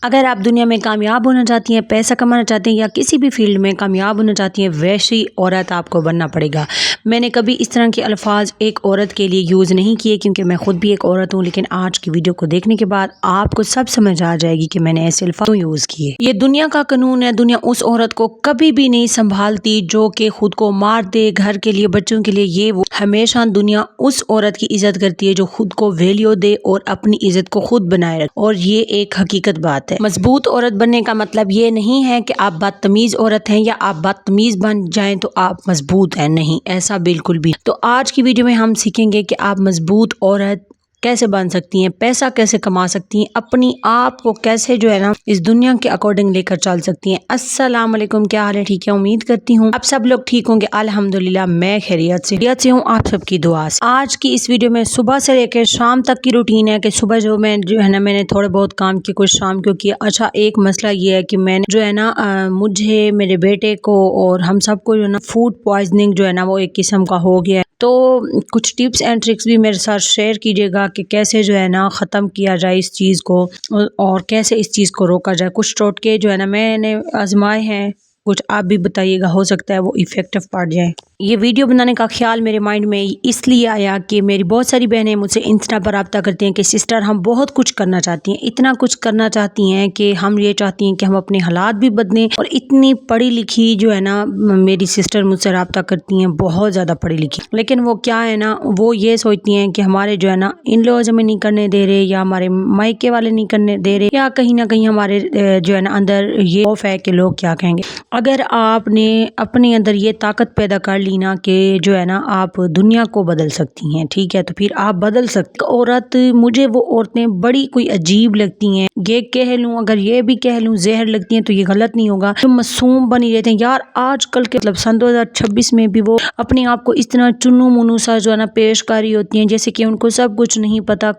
اگر آپ دنیا میں کامیاب ہونا چاہتی ہیں، پیسہ کمانا چاہتے ہیں یا کسی بھی فیلڈ میں کامیاب ہونا چاہتی ہیں، ویسی عورت آپ کو بننا پڑے گا۔ میں نے کبھی اس طرح کے الفاظ ایک عورت کے لیے یوز نہیں کیے کیونکہ میں خود بھی ایک عورت ہوں، لیکن آج کی ویڈیو کو دیکھنے کے بعد آپ کو سب سمجھ آ جائے گی کہ میں نے ایسے الفاظ کیوں یوز کیے۔ یہ دنیا کا قانون ہے، دنیا اس عورت کو کبھی بھی نہیں سنبھالتی جو کہ خود کو مار دے گھر کے لیے، بچوں کے لیے، یہ وہ۔ ہمیشہ دنیا اس عورت کی عزت کرتی ہے جو خود کو ویلیو دے اور اپنی عزت کو خود بنائے رکھے، اور یہ ایک حقیقت بات ہے۔ مضبوط عورت بننے کا مطلب یہ نہیں ہے کہ آپ بدتمیز عورت ہیں یا آپ بدتمیز بن جائیں تو آپ مضبوط ہیں، نہیں، ایسا بالکل بھی۔ تو آج کی ویڈیو میں ہم سیکھیں گے کہ آپ مضبوط عورت کیسے بن سکتی ہیں، پیسہ کیسے کما سکتی ہیں، اپنی آپ کو کیسے جو ہے نا اس دنیا کے اکارڈنگ لے کر چل سکتی ہیں۔ السلام علیکم، کیا حال ہے؟ ٹھیک ہے، امید کرتی ہوں آپ سب لوگ ٹھیک ہوں گے۔ الحمدللہ میں خیریت سے ہوں، آپ سب کی دعا سے۔ آج کی اس ویڈیو میں صبح سے لے کے شام تک کی روٹین ہے کہ صبح جو ہے نا میں نے تھوڑے بہت کام کیے، کچھ شام کو کیا۔ اچھا، ایک مسئلہ یہ ہے کہ میں نے جو ہے نا مجھے، میرے بیٹے کو اور ہم سب کو جو ہے نا فوڈ پوائزننگ جو ہے نا وہ ایک قسم کا ہو گیا ہے، تو کچھ ٹپس اینڈ ٹرکس بھی میرے ساتھ شیئر کیجیے گا کہ کیسے جو ہے نا ختم کیا جائے اس چیز کو اور کیسے اس چیز کو روکا جائے۔ کچھ ٹوٹکے جو ہے نا میں نے آزمائے ہیں، کچھ آپ بھی بتائیے گا، ہو سکتا ہے وہ ایفیکٹو پڑ جائے۔ یہ ویڈیو بنانے کا خیال میرے مائنڈ میں اس لیے آیا کہ میری بہت ساری بہنیں مجھ سے انسٹا پر رابطہ کرتی ہیں کہ سسٹر ہم بہت کچھ کرنا چاہتی ہیں، اتنا کچھ کرنا چاہتی ہیں کہ ہم یہ چاہتی ہیں کہ ہم اپنے حالات بھی بدلیں، اور اتنی پڑھی لکھی جو ہے نا میری سسٹر مجھ سے رابطہ کرتی ہیں، بہت زیادہ پڑھی لکھی، لیکن وہ کیا ہے نا وہ یہ سوچتی ہیں کہ ہمارے جو ہے نا ان لوز ہمیں نہیں کرنے دے رہے، یا ہمارے مائکے والے نہیں کرنے دے رہے، یا کہیں نہ کہیں ہمارے جو ہے نا اندر یہ خوف ہے کہ لوگ کیا کہیں گے۔ اگر آپ نے اپنے اندر یہ طاقت پیدا کر لی نا کہ جو ہے نا آپ دنیا کو بدل سکتی ہیں، ٹھیک ہے، تو پھر آپ بدل سکتے۔ عورت، مجھے وہ عورتیں بڑی کوئی عجیب لگتی ہیں، یہ کہہ لوں، اگر یہ بھی کہہ لوں زہر لگتی ہیں تو یہ غلط نہیں ہوگا، جو معصوم بنی رہتے ہیں یار۔ آج کل کے مطلب سن 2026 میں بھی وہ اپنے آپ کو اس طرح چنو منو سا جو ہے نا پیش کر رہی ہوتی ہیں جیسے کہ ان کو سب کچھ نہیں پتا۔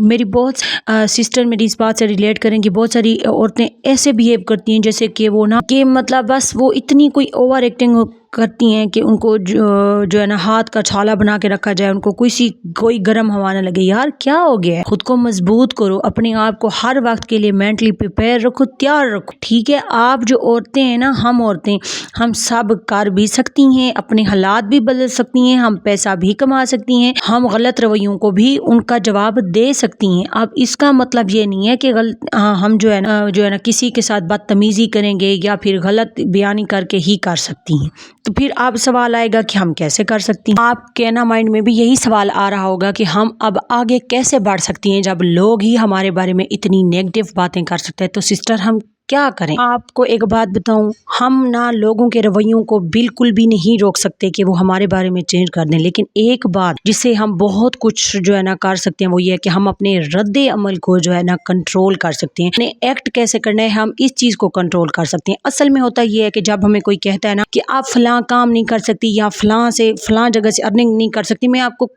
میری بہت سسٹر میری اس بات سے ریلیٹ کریں کہ بہت ساری عورتیں ایسے بیہیو کرتی ہیں جیسے کہ وہ نا کہ مطلب بس وہ اتنی کوئی اوور ایکٹنگ کرتی ہیں کہ ان کو جو ہے نا ہاتھ کا چھالا بنا کے رکھا جائے، ان کو کوئی گرم ہوا نہ لگے۔ یار کیا ہو گیا ہے؟ خود کو مضبوط کرو، اپنے آپ کو ہر وقت کے لیے مینٹلی پریپیئر رکھو، تیار رکھو، ٹھیک ہے۔ آپ جو عورتیں ہیں نا، ہم عورتیں، ہم سب کر بھی سکتی ہیں، اپنے حالات بھی بدل سکتی ہیں، ہم پیسہ بھی کما سکتی ہیں، ہم غلط رویوں کو بھی ان کا جواب دے سکتی ہیں۔ اب اس کا مطلب یہ نہیں ہے کہ ہم جو ہے نا کسی کے ساتھ بدتمیزی کریں گے یا پھر غلط بیانی کر کے ہی کر سکتی ہیں۔ تو پھر اب سوال آئے گا کہ ہم کیسے کر سکتی ہیں؟ آپ کے نا مائنڈ میں بھی یہی سوال آ رہا ہوگا کہ ہم اب آگے کیسے بڑھ سکتی ہیں جب لوگ ہی ہمارے بارے میں اتنی نیگیٹو باتیں کر سکتے ہیں، تو سسٹر ہم کیا کریں؟ آپ کو ایک بات بتاؤں، ہم نا لوگوں کے رویوں کو بالکل بھی نہیں روک سکتے کہ وہ ہمارے بارے میں چینج کر دیں، لیکن ایک بات جس سے ہم بہت کچھ جو ہے نا کر سکتے ہیں وہ یہ ہے کہ ہم اپنے رد عمل کو جو ہے نا کنٹرول کر سکتے ہیں۔ اپنے ایکٹ کیسے کرنا ہے، ہم اس چیز کو کنٹرول کر سکتے ہیں۔ اصل میں ہوتا یہ ہے کہ جب ہمیں کوئی کہتا ہے نا کہ آپ فلاں کام نہیں کر سکتی یا فلاں جگہ سے ارننگ نہیں کر سکتی، میں آپ کو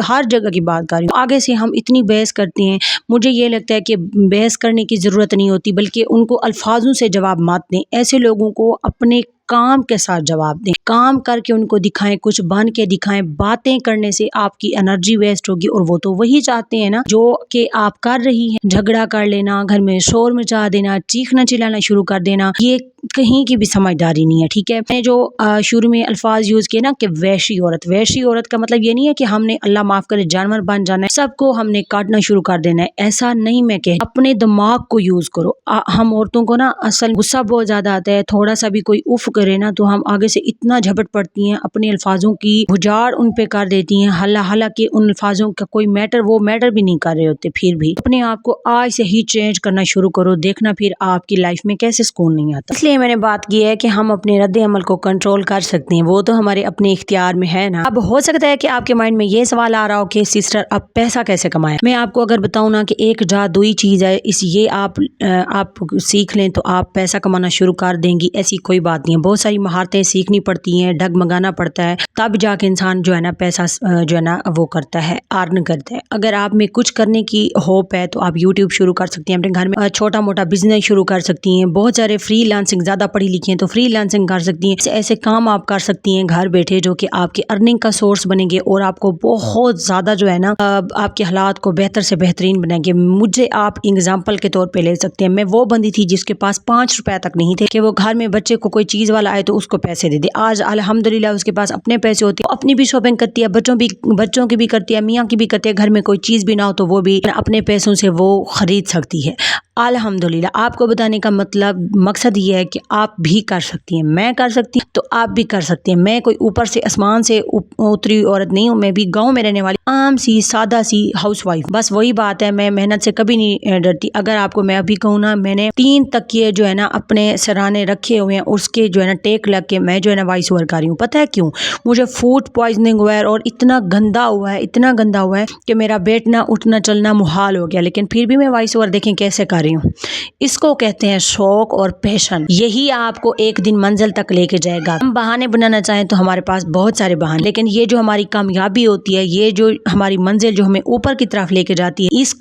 ہر جگہ کی بات کر رہی ہوں، آگے سے ہم اتنی بحث کرتے ہیں۔ مجھے یہ لگتا ہے کہ بحث کرنے کی ضرورت نہیں ہوتی، بلکہ ان کو الفاظوں سے جواب مت دیں، ایسے لوگوں کو اپنے کام کے ساتھ جواب دیں، کام کر کے ان کو دکھائیں، کچھ بن کے دکھائیں۔ باتیں کرنے سے آپ کی انرجی ویسٹ ہوگی، اور وہ تو وہی چاہتے ہیں نا جو کہ آپ کر رہی ہیں۔ جھگڑا کر لینا، گھر میں شور مچا دینا، چیخنا چلانا شروع کر دینا، یہ کہیں کی بھی سمجھداری نہیں ہے، ٹھیک ہے۔ میں جو شروع میں الفاظ یوز کیے نا کہ وحشی عورت کا مطلب یہ نہیں ہے کہ ہم نے اللہ معاف کرے جانور بن جانا ہے، سب کو ہم نے کاٹنا شروع کر دینا ہے، ایسا نہیں میں کہ اپنے دماغ کو یوز کرو۔ ہم عورتوں کو نا اصل غصہ بہت زیادہ آتا ہے، تھوڑا سا بھی کوئی اف کرے نا تو ہم آگے سے اتنا جھپٹ پڑتی ہیں، اپنے الفاظوں کی بجاڑ ان پہ کر دیتی ہیں، حالانکہ ان الفاظوں کا کوئی وہ میٹر بھی نہیں کر رہے ہوتے۔ پھر بھی اپنے آپ کو آج سے ہی چینج کرنا شروع کرو، دیکھنا پھر آپ کی لائف میں کیسے سکون نہیں آتا۔ اس لیے میں نے بات کی ہے کہ ہم اپنے رد عمل کو کنٹرول کر سکتے ہیں، وہ تو ہمارے اپنے اختیار میں ہے نا۔ اب ہو سکتا ہے کہ آپ کے مائنڈ میں یہ سوال آ رہا ہو کہ سسٹر اب پیسہ کیسے کمائیں؟ میں آپ کو اگر بتاؤں نا کہ ایک جادوئی چیز ہے، یہ آپ سیکھ لیں تو آپ پیسہ کمانا شروع کر دیں گی، ایسی کوئی بات نہیں ہے۔ بہت ساری مہارتیں سیکھنی پڑتی ہیں، ڈگمگانا پڑتا ہے، تب جا کے انسان جو ہے نا پیسہ جو ہے نا وہ کرتا ہے، ارن کرتا ہے۔ اگر آپ میں کچھ کرنے کی ہوپ ہے تو آپ یوٹیوب شروع کر سکتی ہیں، اپنے گھر میں چھوٹا موٹا بزنس شروع کر سکتی ہیں، بہت سارے فری لانسنگ زیادہ پڑھی لکھی ہیں تو فری لانسنگ کر سکتی ہیں، ایسے کام آپ کر سکتی ہیں گھر بیٹھے جو کہ آپ کی ارننگ کا سورس بنے گے اور آپ کو بہت زیادہ جو ہے نا آپ کے حالات کو بہتر سے بہترین بنائیں گے۔ مجھے آپ اگزامپل کے طور پہ لے سکتے ہیں، میں وہ بندی تھی جس کے پاس 5 روپے تک نہیں تھے کہ وہ گھر میں بچے کو کوئی چیز والا آئے تو اس کو پیسے دے دے۔ آج الحمدللہ اس کے پاس اپنے پیسے ہوتے ہیں، اپنی بھی شاپنگ کرتی ہے، بچوں کی بھی کرتی ہے، میاں کی بھی کرتی ہے، گھر میں کوئی چیز بھی نہ ہو تو وہ بھی اپنے پیسوں سے وہ خرید سکتی ہے الحمدللہ۔ آپ کو بتانے کا مقصد یہ ہے کہ آپ بھی کر سکتی ہیں، میں کر سکتی ہوں تو آپ بھی کر سکتے ہیں۔ میں کوئی اوپر سے آسمان سے اتری عورت نہیں ہوں، میں بھی گاؤں میں رہنے والی عام سی سادہ سی ہاؤس وائف۔ بس وہی بات ہے، میں محنت سے کبھی نہیں ڈرتی۔ اگر آپ کو میں ابھی کہوں نا، میں نے 3 تکیے جو ہے نا اپنے سرانے رکھے ہوئے ہیں، اس کے جو ہے نا ٹیک لگ کے میں جو ہے نا وائس اوور کر رہی ہوں۔ پتہ ہے کیوں؟ مجھے فوڈ پوائزننگ ہوا ہے اور اتنا گندا ہوا ہے کہ میرا بیٹھنا اٹھنا چلنا محال ہو گیا، لیکن پھر بھی میں وائس اوور دیکھیں کیسے کر رہی ہوں۔ اس کو کہتے ہیں شوق اور پیشن، یہی آپ کو ایک دن منزل تک لے کے جائے گا۔ ہم بہانے بنانا چاہیں تو ہمارے پاس بہت سارے بہانے، لیکن یہ جو ہماری کامیابی ہوتی ہے، یہ جو ہماری منزل جو ہمیں اوپر کی طرف لے کے جاتی ہے، اس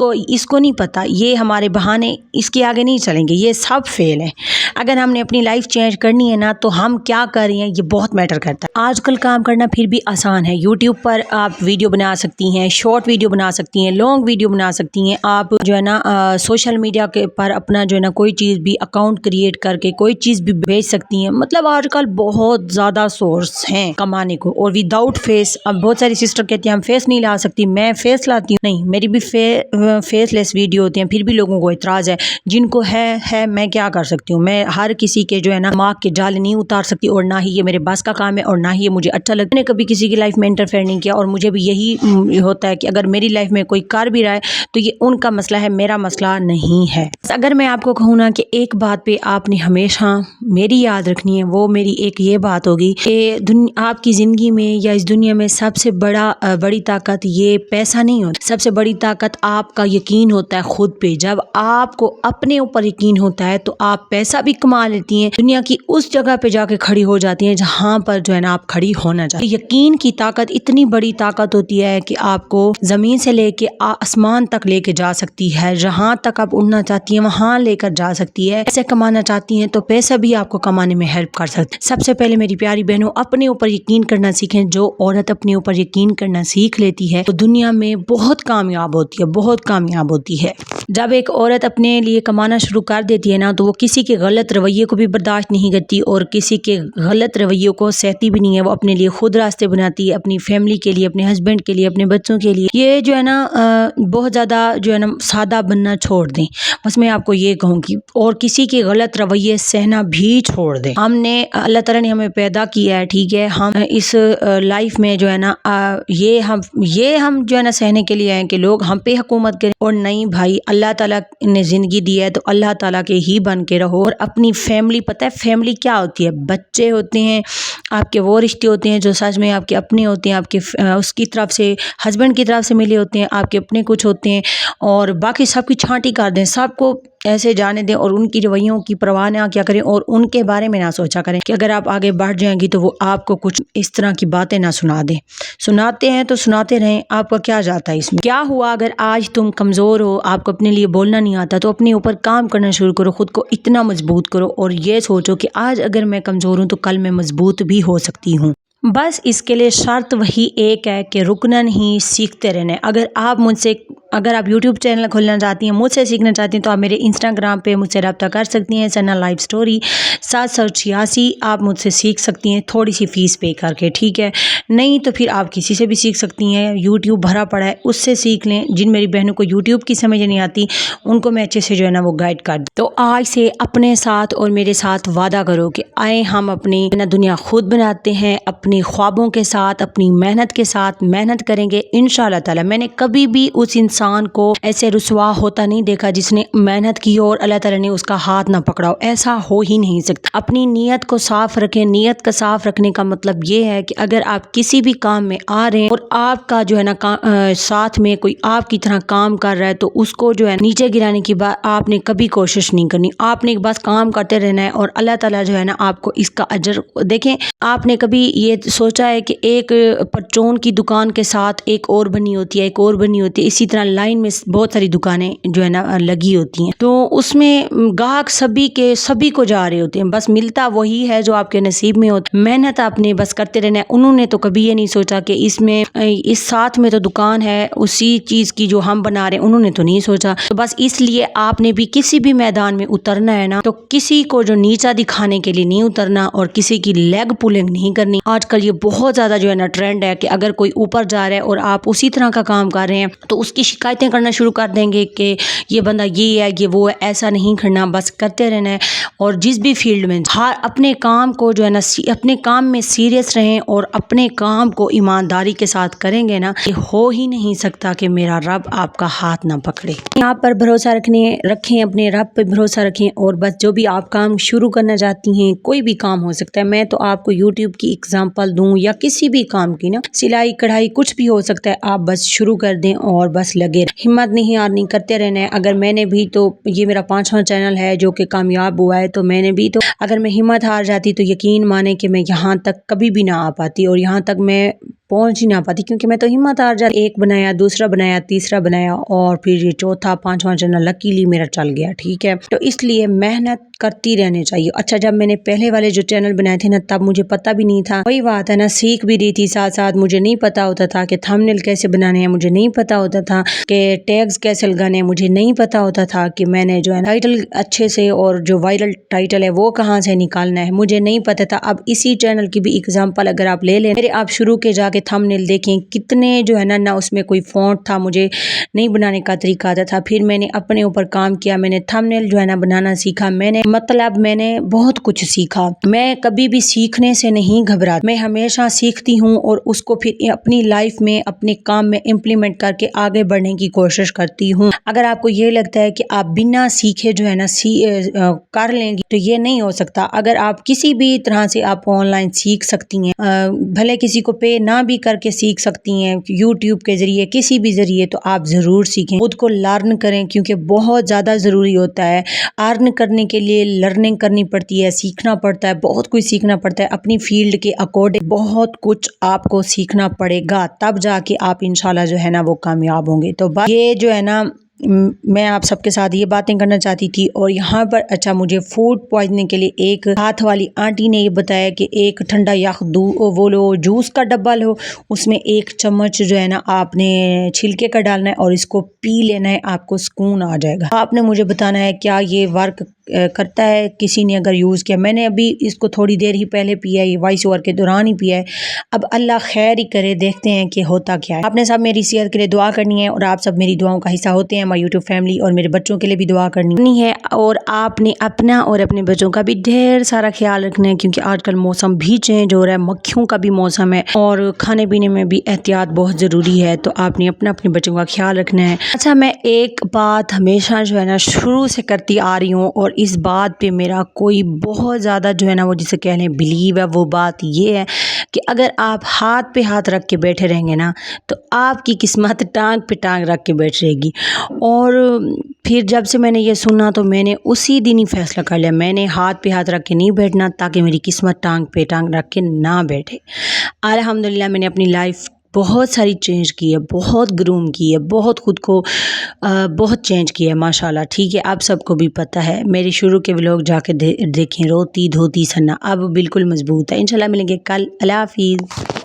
کو نہیں پتا، یہ ہمارے بہانے اس کے آگے نہیں چلیں گے، یہ سب فیل ہے۔ اگر ہم نے اپنی لائف چینج کرنی ہے نا تو ہم کیا کر رہے ہیں یہ بہت میٹر کرتا ہے۔ آج کل کام کرنا پھر بھی آسان ہے، یوٹیوب پر آپ ویڈیو بنا سکتی ہیں، شارٹ ویڈیو بنا سکتی ہیں، لانگ ویڈیو بنا سکتی ہیں، آپ جو ہے نا سوشل میڈیا کے پر اپنا جو ہے نا کوئی چیز بھی اکاؤنٹ کریٹ کر کے کوئی چیز بھی بیچ سکتی ہیں۔ مطلب آج کل بہت زیادہ سورس ہیں کمانے کو، اور وداؤٹ فیس۔ اب بہت ساری سسٹر کہتی ہیں ہم فیس نہیں لا سکتی، میں فیس لاتی ہوں، نہیں میری بھی فیس لیس ویڈیو ہوتی ہیں، پھر بھی لوگوں کو اعتراض ہے۔ جن کو ہے میں کیا کر سکتی ہوں، میں ہر کسی کے جو ہے نا دماغ کے جال نہیں اتار سکتی، اور نہ ہی یہ میرے بس کا کام ہے، اور نہ ہی یہ مجھے اچھا لگتا ہے۔ میں نے کبھی کسی کی لائف میں انٹرفیئر نہیں کیا، اور مجھے بھی یہی ہوتا ہے کہ اگر میری لائف میں کوئی کر بھی رہا ہے تو یہ ان کا مسئلہ ہے، میرا مسئلہ نہیں ہے۔ اگر میں آپ کو کہوں نا کہ ایک بات پہ آپ نے ہمیشہ میری یاد رکھنی ہے، وہ میری ایک یہ بات ہوگی کہ آپ کی زندگی میں یا اس دنیا میں سب سے بڑی طاقت یہ پیسہ نہیں ہوتا، سب سے بڑی طاقت آپ کا یقین ہوتا ہے خود پہ۔ جب آپ کو اپنے اوپر یقین ہوتا ہے تو آپ پیسہ بھی کما لیتی ہیں، دنیا کی اس جگہ پہ جا کے کھڑی ہو جاتی ہیں جہاں پر جو ہے نا آپ کھڑی ہونا چاہتے ہیں۔ یقین کی طاقت اتنی بڑی طاقت ہوتی ہے کہ آپ کو زمین سے لے کے آسمان تک لے کے جا سکتی ہے، جہاں تک آپ اڑنا چاہتی ہیں وہاں لے کر جا سکتی ہے۔ پیسے کمانا چاہتی ہیں تو پیسہ بھی آپ کو کمانے میں ہیلپ کر سکتے۔ سب سے پہلے میری پیاری بہنوں، اپنے اوپر یقین کرنا سیکھیں۔ جو عورت اپنے اوپر یقین کرنا سیکھ لیتی ہے تو دنیا میں بہت کامیاب ہوتی ہے۔ جب ایک عورت اپنے لیے کمانا شروع کر دیتی ہے نا تو وہ کسی کے غلط رویے کو بھی برداشت نہیں کرتی، اور کسی کے غلط رویوں کو سہتی بھی نہیں ہے۔ وہ اپنے لیے خود راستے بناتی ہے، اپنی فیملی کے لیے، اپنے ہسبینڈ کے لیے، اپنے بچوں کے لیے۔ یہ جو ہے نا بہت زیادہ جو ہے نا سادہ بننا چھوڑ دیں، بس میں آپ کو یہ کہوں گی، اور کسی کے غلط رویے سہنا بھی چھوڑ دیں۔ اللہ تعالیٰ نے ہمیں پیدا کیا ہے، ٹھیک ہے، ہم اس لائف میں جو ہے نا یہ ہم جو ہے نا سہنے کے لیے ہیں کہ لوگ ہم پہ حکومت کریں، اور نہیں بھائی، اللہ تعالیٰ نے زندگی دی ہے تو اللہ تعالیٰ کے ہی بن کے رہو۔ اور اپنی فیملی، پتہ ہے فیملی کیا ہوتی ہے؟ بچے ہوتے ہیں، آپ کے وہ رشتے ہوتے ہیں جو سچ میں آپ کے اپنے ہوتے ہیں، آپ کے اس کی طرف سے ہسبینڈ کی طرف سے ملے ہوتے ہیں، آپ کے اپنے کچھ ہوتے ہیں، اور باقی سب کی چھانٹی کر دیں، سب کو ایسے جانے دیں، اور ان کی رویوں کی پرواہ نہ کیا کریں، اور ان کے بارے میں نہ سوچا کریں کہ اگر آپ آگے بڑھ جائیں گی تو وہ آپ کو کچھ اس طرح کی باتیں نہ سنا دیں۔ سناتے ہیں تو سناتے رہیں، آپ کا کیا جاتا ہے اس میں؟ کیا ہوا اگر آج تم کمزور ہو، آپ کو اپنے لیے بولنا نہیں آتا، تو اپنے اوپر کام کرنا شروع کرو، خود کو اتنا مضبوط کرو، اور یہ سوچو کہ آج اگر میں کمزور ہوں تو کل میں مضبوط بھی ہو سکتی ہوں۔ بس اس کے لیے شرط وہی ایک ہے کہ رکنا نہیں، سیکھتے رہنا ہے۔ اگر آپ یوٹیوب چینل کھولنا چاہتی ہیں، مجھ سے سیکھنا چاہتی ہیں، تو آپ میرے انسٹاگرام پہ مجھ سے رابطہ کر سکتی ہیں، ثنا لائف سٹوری 786۔ آپ مجھ سے سیکھ سکتی ہیں تھوڑی سی فیس پے کر کے، ٹھیک ہے؟ نہیں تو پھر آپ کسی سے بھی سیکھ سکتی ہیں، یوٹیوب بھرا پڑا ہے، اس سے سیکھ لیں۔ جن میری بہنوں کو یوٹیوب کی سمجھ نہیں آتی ان کو میں اچھے سے جو ہے نا وہ گائیڈ کر دوں۔ تو آج سے اپنے ساتھ اور میرے ساتھ وعدہ کرو کہ آئے ہم اپنی دنیا خود بناتے ہیں، اپنی خوابوں کے ساتھ، اپنی محنت کے ساتھ محنت کریں گے انشاءاللہ تعالی۔ میں نے کبھی بھی اس انسان کو ایسے رسوا ہوتا نہیں دیکھا جس نے محنت کی اور اللہ تعالی نے اس کا ہاتھ نہ پکڑا ہو، ایسا ہو ہی نہیں سکتا۔ اپنی نیت کو صاف رکھیں۔ نیت کا صاف رکھنے کا مطلب یہ ہے کہ اگر آپ کسی بھی کام میں آ رہے ہیں اور آپ کا جو ہے نا ساتھ میں کوئی آپ کی طرح کام کر رہا ہے تو اس کو جو ہے نیچے گرانے کی بات آپ نے کبھی کوشش نہیں کرنی، آپ نے بس کام کرتے رہنا ہے، اور اللہ تعالیٰ جو ہے نا آپ کو اس کا اجر دیکھیں۔ آپ نے کبھی یہ یہ سوچا ہے کہ ایک پرچون کی دکان کے ساتھ ایک اور بنی ہوتی ہے، ایک اور بنی ہوتی ہے، اسی طرح لائن میں بہت ساری دکانیں جو ہے نا لگی ہوتی ہیں، تو اس میں گاہک سبھی کو جا رہے ہوتے ہیں، بس ملتا وہی ہے جو آپ کے نصیب میں ہوتا ہے۔ محنت آپ نے بس کرتے رہنا ہے۔ انہوں نے تو کبھی یہ نہیں سوچا کہ اس ساتھ میں تو دکان ہے اسی چیز کی جو ہم بنا رہے ہیں، انہوں نے تو نہیں سوچا۔ تو بس اس لیے آپ نے بھی کسی بھی میدان میں اترنا ہے نا، تو کسی کو جو نیچا دکھانے کے لیے نہیں اترنا اور کسی کی لیگ پولنگ نہیں کرنی۔ آج کل یہ بہت زیادہ جو ہے نا ٹرینڈ ہے کہ اگر کوئی اوپر جا رہا ہے اور آپ اسی طرح کا کام کر رہے ہیں تو اس کی شکایتیں کرنا شروع کر دیں گے کہ یہ بندہ یہ ہے، یہ وہ ہے۔ ایسا نہیں کرنا، بس کرتے رہنا ہے۔ اور جس بھی فیلڈ میں اپنے کام کو جو ہے نا اپنے کام میں سیریس رہیں اور اپنے کام کو ایمانداری کے ساتھ کریں گے نا، یہ ہو ہی نہیں سکتا کہ میرا رب آپ کا ہاتھ نہ پکڑے۔ یہاں پر بھروسہ رکھیں، اپنے رب پہ بھروسہ رکھیں، اور بس جو بھی آپ کام شروع کرنا چاہتی ہیں، کوئی بھی کام ہو سکتا ہے، میں تو آپ کو یوٹیوب کی اگزامپل دوں یا کسی بھی کام کی نا، سلائی کڑھائی کچھ بھی ہو سکتا ہے، آپ بس شروع کر دیں اور بس لگے ہمت نہیں ہارنی، کرتے رہنا ہے۔ اگر میں نے بھی تو یہ میرا 5واں چینل ہے جو کہ کامیاب ہوا ہے، تو میں نے بھی تو اگر میں ہمت ہار جاتی تو یقین مانے کہ میں یہاں تک کبھی بھی نہ آ پاتی اور یہاں تک میں پہنچ ہی نہ پاتی، کیونکہ میں تو ہمت ہار جاتی۔ ایک بنایا، دوسرا بنایا، تیسرا بنایا، اور پھر یہ چوتھا 5واں چینل لکیلی میرا چل گیا، ٹھیک ہے۔ تو اس لیے محنت کرتی رہنی چاہیے۔ اچھا، جب میں نے پہلے والے جو چینل بنائے تھے نا، تب مجھے پتہ بھی نہیں تھا، وہی بات ہے نا، سیکھ بھی رہی تھی ساتھ ساتھ، مجھے نہیں پتا ہوتا تھا کہ تھمبنیل کیسے بنانے ہیں، مجھے نہیں پتا ہوتا تھا کہ ٹیگز کیسے لگانے ہیں، مجھے نہیں پتا ہوتا تھا کہ میں نے جو ہے ٹائٹل اچھے سے اور جو وائرل ٹائٹل ہے وہ کہاں سے نکالنا ہے، مجھے نہیں پتا تھا۔ اب اسی چینل کی بھی ایگزامپل اگر آپ لے لیں، میرے آپ شروع کے جا کے تھمبنیل دیکھیں، کتنے جو ہے نا اس میں کوئی فونٹ تھا، مجھے نہیں بنانے کا طریقہ آتا تھا۔ پھر میں نے اپنے اوپر کام کیا، میں نے تھمبنیل جو ہے نا بنانا سیکھا، میں نے بہت کچھ سیکھا۔ میں کبھی بھی سیکھنے سے نہیں گھبراتی، میں ہمیشہ سیکھتی ہوں اور اس کو پھر اپنی لائف میں اپنے کام میں امپلیمنٹ کر کے آگے بڑھنے کی کوشش کرتی ہوں۔ اگر آپ کو یہ لگتا ہے کہ آپ بنا سیکھے جو ہے نا کر لیں گی تو یہ نہیں ہو سکتا۔ اگر آپ کسی بھی طرح سے آپ آن لائن سیکھ سکتی ہیں، بھلے کسی کو پے نہ بھی کر کے سیکھ سکتی ہیں، یوٹیوب کے ذریعے، کسی بھی ذریعے، تو آپ ضرور سیکھیں، خود کو لرن کریں، کیونکہ بہت زیادہ ضروری ہوتا ہے۔ ارن کرنے کے لیے لرننگ کرنی پڑتی ہے، سیکھنا پڑتا ہے، بہت کچھ سیکھنا پڑتا ہے، اپنی فیلڈ کے اکارڈنگ بہت کچھ آپ کو سیکھنا پڑے گا، تب جا کے آپ انشاءاللہ جو ہے نا وہ کامیاب ہوں گے۔ تو بس یہ جو ہے نا میں آپ سب کے ساتھ یہ باتیں کرنا چاہتی تھی۔ اور یہاں پر اچھا، مجھے فوڈ پوائزننگ کے لیے ایک ہاتھ والی آنٹی نے یہ بتایا کہ ایک ٹھنڈا یخ وہ لو، جوس کا ڈبہ لو، اس میں 1 چمچ جو ہے نا آپ نے چھلکے کا ڈالنا ہے اور اس کو پی لینا ہے، آپ کو سکون آ جائے گا۔ آپ نے مجھے بتانا ہے کیا یہ ورک کرتا ہے، کسی نے اگر یوز کیا۔ میں نے ابھی اس کو تھوڑی دیر ہی پہلے پیا ہے، یہ وائس اوور کے دوران ہی پیا ہے۔ اب اللہ خیر ہی کرے، دیکھتے ہیں کہ ہوتا کیا ہے۔ آپ نے سب میری صحت کے لیے دعا کرنی ہے، اور آپ سب میری دعاؤں کا حصہ ہوتے ہیں۔ مائی یوٹیوب فیملی اور میرے بچوں کے لیے بھی دعا کرنی ہے، اور آپ نے اپنا اور اپنے بچوں کا بھی ڈھیر سارا خیال رکھنا ہے، کیونکہ آج کل موسم بھی چینج ہو رہا ہے، مکھیوں کا بھی موسم ہے، اور کھانے پینے میں بھی احتیاط بہت ضروری ہے، تو آپ نے اپنے بچوں کا خیال رکھنا ہے۔ اچھا، میں ایک بات ہمیشہ جو ہے نا شروع سے کرتی آ رہی ہوں، اور اس بات پہ میرا کوئی بہت زیادہ جو ہے نا وہ جسے کہہ لیں بلیو ہے، وہ بات یہ ہے کہ اگر آپ ہاتھ پہ ہاتھ رکھ کے بیٹھے رہیں گے نا، تو آپ کی قسمت ٹانگ پہ ٹانگ رکھ کے بیٹھ رہے گی۔ اور پھر جب سے میں نے یہ سنا تو میں نے اسی دن ہی فیصلہ کر لیا، میں نے ہاتھ پہ ہاتھ رکھ کے نہیں بیٹھنا، تاکہ میری قسمت ٹانگ پہ ٹانگ رکھ کے نہ بیٹھے۔ الحمدللہ میں نے اپنی لائف بہت ساری چینج کی ہے، بہت گروم کی ہے، بہت خود کو بہت چینج کیا ہے ماشاءاللہ، ٹھیک ہے۔ آپ سب کو بھی پتہ ہے، میرے شروع کے ولاگ جا کے دیکھیں، روتی دھوتی سنا، اب بالکل مضبوط ہے۔ انشاءاللہ ملیں گے کل۔ اللہ حافظ۔